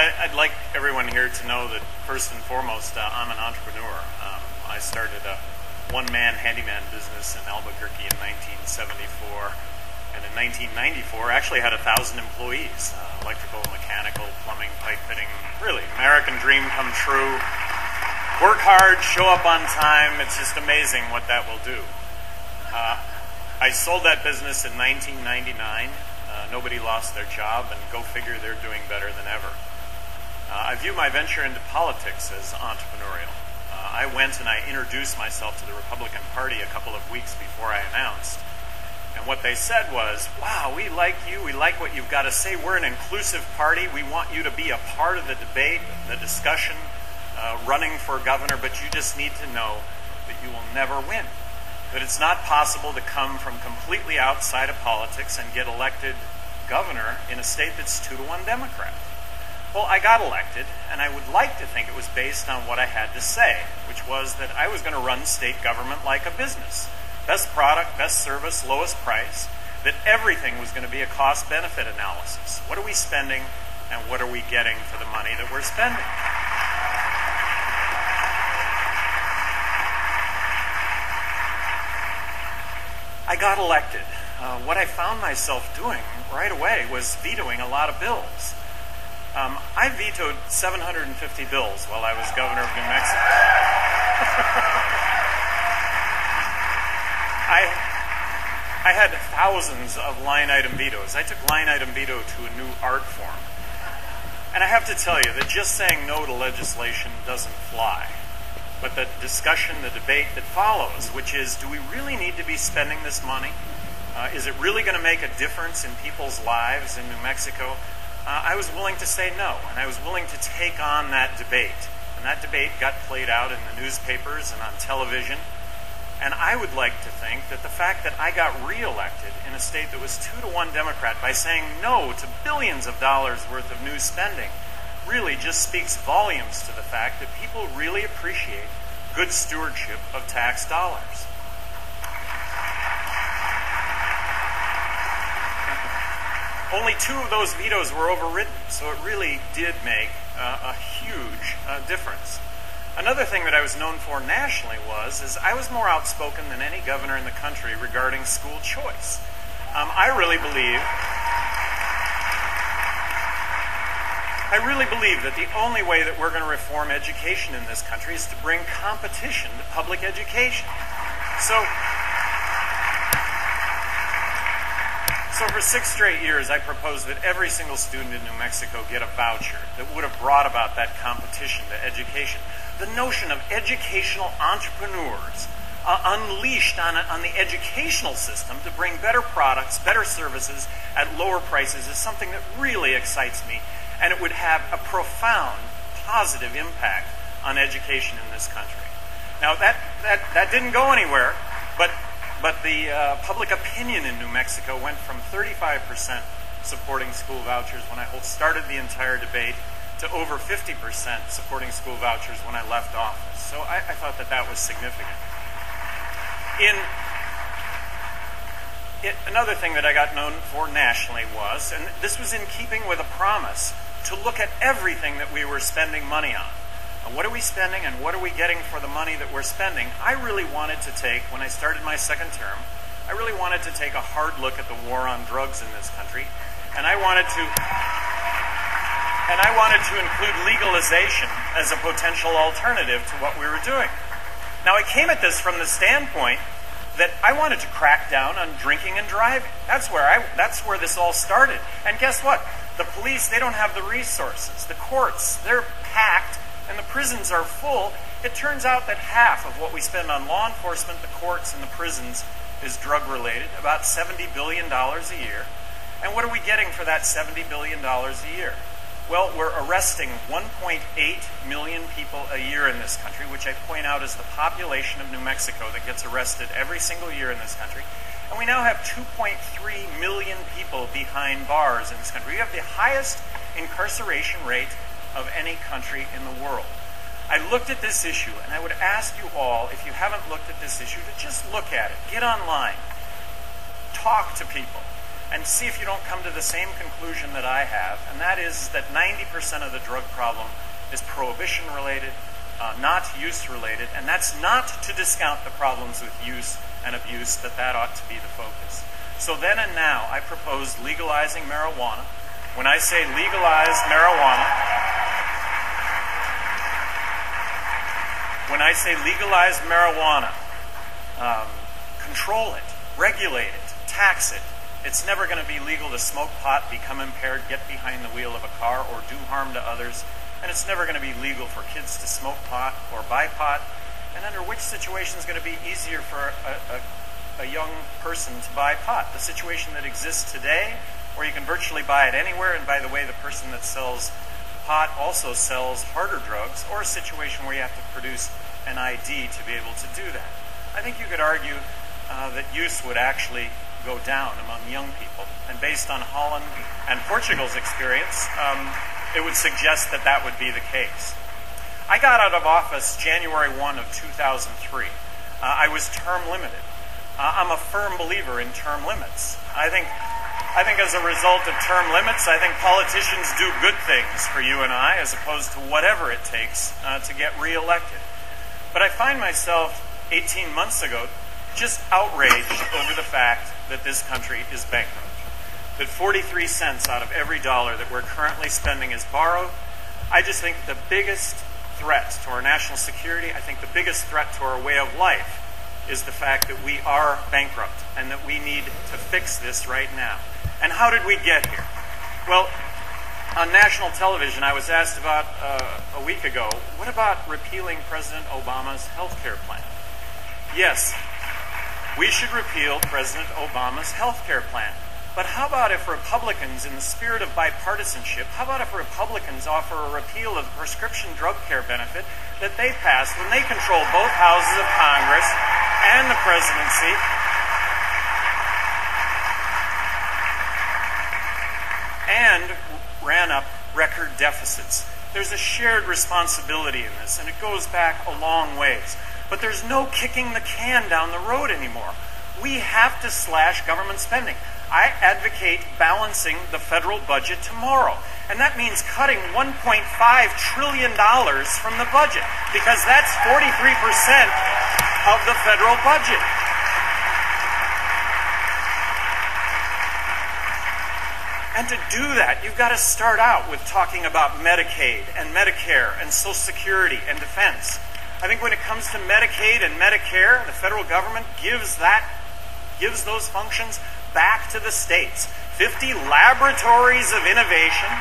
I'd like everyone here to know that first and foremost, I'm an entrepreneur. I started a one-man handyman business in Albuquerque in 1974, and in 1994 actually had 1,000 employees, electrical, mechanical, plumbing, pipe fitting, really American dream come true. Work hard, show up on time, it's just amazing what that will do. I sold that business in 1999. Nobody lost their job, and go figure, they're doing better than ever. I view my venture into politics as entrepreneurial. I went and I introduced myself to the Republican Party a couple of weeks before I announced. And what they said was, wow, we like you, we like what you've got to say, we're an inclusive party, we want you to be a part of the debate, the discussion, running for governor, but you just need to know that you will never win. That it's not possible to come from completely outside of politics and get elected governor in a state that's 2-to-1 Democrat. Well, I got elected, and I would like to think it was based on what I had to say, which was that I was going to run state government like a business. Best product, best service, lowest price, that everything was going to be a cost-benefit analysis. What are we spending, and what are we getting for the money that we're spending? I got elected. What I found myself doing right away was vetoing a lot of bills. I vetoed 750 bills while I was governor of New Mexico. I had thousands of line item vetoes. I took line item veto to a new art form. And I have to tell you that just saying no to legislation doesn't fly. But the discussion, the debate that follows, which is, do we really need to be spending this money? Is it really going to make a difference in people's lives in New Mexico? I was willing to say no, and I was willing to take on that debate. And that debate got played out in the newspapers and on television. And I would like to think that the fact that I got reelected in a state that was 2-to-1 Democrat by saying no to billions of dollars worth of new spending really just speaks volumes to the fact that people really appreciate good stewardship of tax dollars. Only 2 of those vetoes were overridden, so it really did make a huge difference. Another thing that I was known for nationally is I was more outspoken than any governor in the country regarding school choice. I really believe that the only way that we're going to reform education in this country is to bring competition to public education. So for 6 straight years, I proposed that every single student in New Mexico get a voucher that would have brought about that competition to education. The notion of educational entrepreneurs unleashed on the educational system to bring better products, better services at lower prices is something that really excites me, and it would have a profound positive impact on education in this country. Now, that didn't go anywhere, but the public opinion in New Mexico went from 35% supporting school vouchers when I started the entire debate to over 50% supporting school vouchers when I left office. So I thought that was significant. Another thing that I got known for nationally was, and this was in keeping with a promise, to look at everything that we were spending money on. And what are we spending and what are we getting for the money that we're spending? I really wanted to take, when I started my second term, I really wanted to take a hard look at the war on drugs in this country, and I wanted to include legalization as a potential alternative to what we were doing. Now, I came at this from the standpoint that I wanted to crack down on drinking and driving. That's where this all started. And guess what? The police, they don't have the resources. The courts, they're packed, and the prisons are full. It turns out that half of what we spend on law enforcement, the courts, and the prisons is drug-related, about $70 billion a year. And what are we getting for that $70 billion a year? Well, we're arresting 1.8 million people a year in this country, which I point out is the population of New Mexico that gets arrested every single year in this country. And we now have 2.3 million people behind bars in this country. We have the highest incarceration rate of any country in the world. I looked at this issue, and I would ask you all, if you haven't looked at this issue, to just look at it. Get online. Talk to people. and see if you don't come to the same conclusion that I have, and that is that 90% of the drug problem is prohibition-related, not use-related, and that's not to discount the problems with use and abuse, that ought to be the focus. So then and now, I propose legalizing marijuana. When I say legalize marijuana, control it, regulate it, tax it. It's never going to be legal to smoke pot, become impaired, get behind the wheel of a car, or do harm to others. And it's never going to be legal for kids to smoke pot or buy pot. And under which situation is going to be easier for a young person to buy pot? The situation that exists today, where you can virtually buy it anywhere, and by the way, the person that sells pot also sells harder drugs, or a situation where you have to produce an ID to be able to do that. I think you could argue that use would actually go down among young people. And based on Holland and Portugal's experience, it would suggest that that would be the case. I got out of office January 1 of 2003. I was term limited. I'm a firm believer in term limits. I think as a result of term limits, I think politicians do good things for you and I, as opposed to whatever it takes to get reelected. But I find myself 18 months ago just outraged over the fact that this country is bankrupt. That 43 cents out of every dollar that we're currently spending is borrowed. I just think the biggest threat to our national security, I think the biggest threat to our way of life, is the fact that we are bankrupt and that we need to fix this right now. And how did we get here? Well, on national television, I was asked about a week ago, what about repealing President Obama's health care plan? Yes, we should repeal President Obama's health care plan. But how about if Republicans, in the spirit of bipartisanship, how about if Republicans offer a repeal of the prescription drug care benefit that they passed when they control both houses of Congress and the presidency? And ran up record deficits. There's a shared responsibility in this, and it goes back a long ways. But there's no kicking the can down the road anymore. We have to slash government spending. I advocate balancing the federal budget tomorrow. And that means cutting $1.5 trillion from the budget, because that's 43% of the federal budget. And to do that, you've got to start out with talking about Medicaid and Medicare and Social Security and defense. I think when it comes to Medicaid and Medicare, the federal government gives those functions back to the states. 50 laboratories of innovation,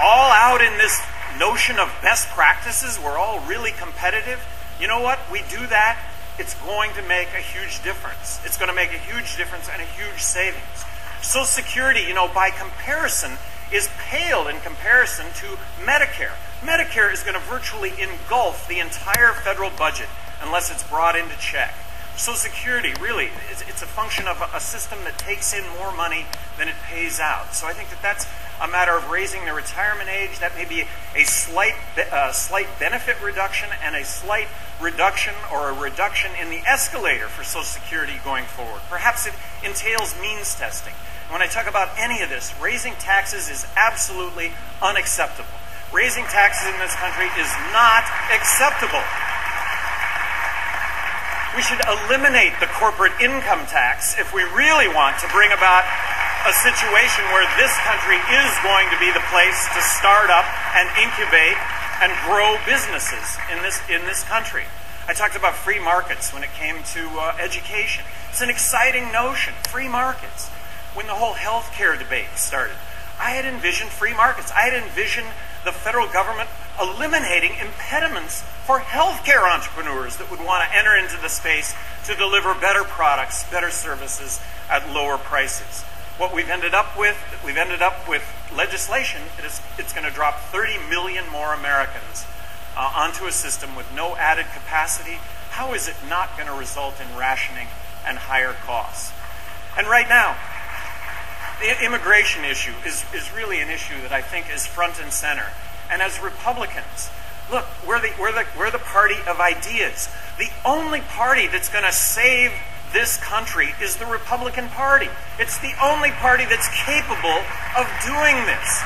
all out in this notion of best practices. We're all really competitive. You know what? We do that, it's going to make a huge difference. It's going to make a huge difference and a huge savings. Social Security, by comparison, is pale in comparison to Medicare. Medicare is going to virtually engulf the entire federal budget unless it's brought into check. Social Security, really, it's a function of a system that takes in more money than it pays out. So I think that's a matter of raising the retirement age. That may be a slight benefit reduction and a slight reduction or a reduction in the escalator for Social Security going forward. Perhaps it entails means testing. When I talk about any of this, raising taxes is absolutely unacceptable. Raising taxes in this country is not acceptable. We should eliminate the corporate income tax if we really want to bring about a situation where this country is going to be the place to start up and incubate and grow businesses in this country. I talked about free markets when it came to education. It's an exciting notion, free markets. When the whole health care debate started, I had envisioned free markets. I had envisioned the federal government eliminating impediments for healthcare entrepreneurs that would want to enter into the space to deliver better products, better services at lower prices. What we've ended up with legislation. It's going to drop 30 million more Americans onto a system with no added capacity. How is it not going to result in rationing and higher costs? And right now, the immigration issue is really an issue that I think is front and center. And as Republicans, look, we're the party of ideas. The only party that's going to save this country is the Republican Party. It's the only party that's capable of doing this.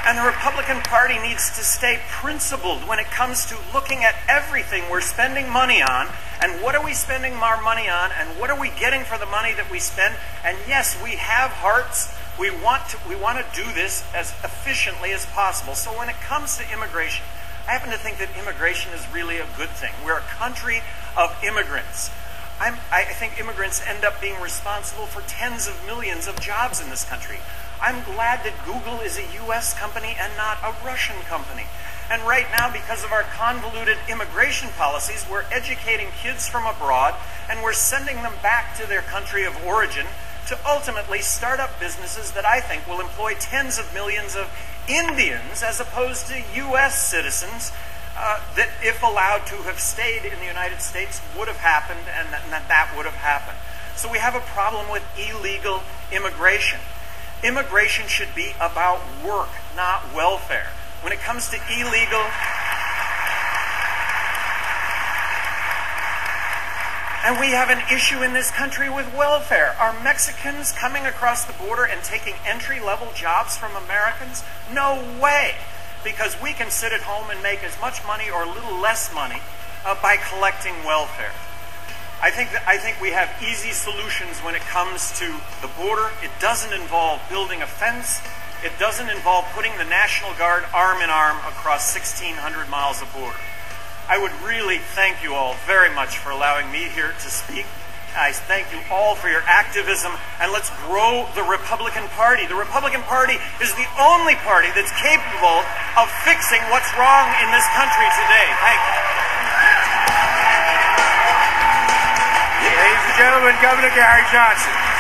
And the Republican Party needs to stay principled when it comes to looking at everything we're spending money on, and what are we spending our money on, and what are we getting for the money that we spend. And yes, we have hearts. We want to do this as efficiently as possible. So when it comes to immigration, I happen to think that immigration is really a good thing. We're a country of immigrants. I think immigrants end up being responsible for tens of millions of jobs in this country. I'm glad that Google is a U.S. company and not a Russian company. And right now, because of our convoluted immigration policies, we're educating kids from abroad and we're sending them back to their country of origin to ultimately start up businesses that I think will employ tens of millions of Indians as opposed to U.S. citizens that, if allowed to have stayed in the United States, would have happened, and that would have happened. So we have a problem with illegal immigration. Immigration should be about work, not welfare. When it comes to illegal... And we have an issue in this country with welfare. Are Mexicans coming across the border and taking entry-level jobs from Americans? No way! Because we can sit at home and make as much money or a little less money by collecting welfare. I think we have easy solutions when it comes to the border. It doesn't involve building a fence. It doesn't involve putting the National Guard arm in arm across 1,600 miles of border. I would really thank you all very much for allowing me here to speak. I thank you all for your activism, and let's grow the Republican Party. The Republican Party is the only party that's capable of fixing what's wrong in this country today. Thank you. Ladies and gentlemen, Governor Gary Johnson.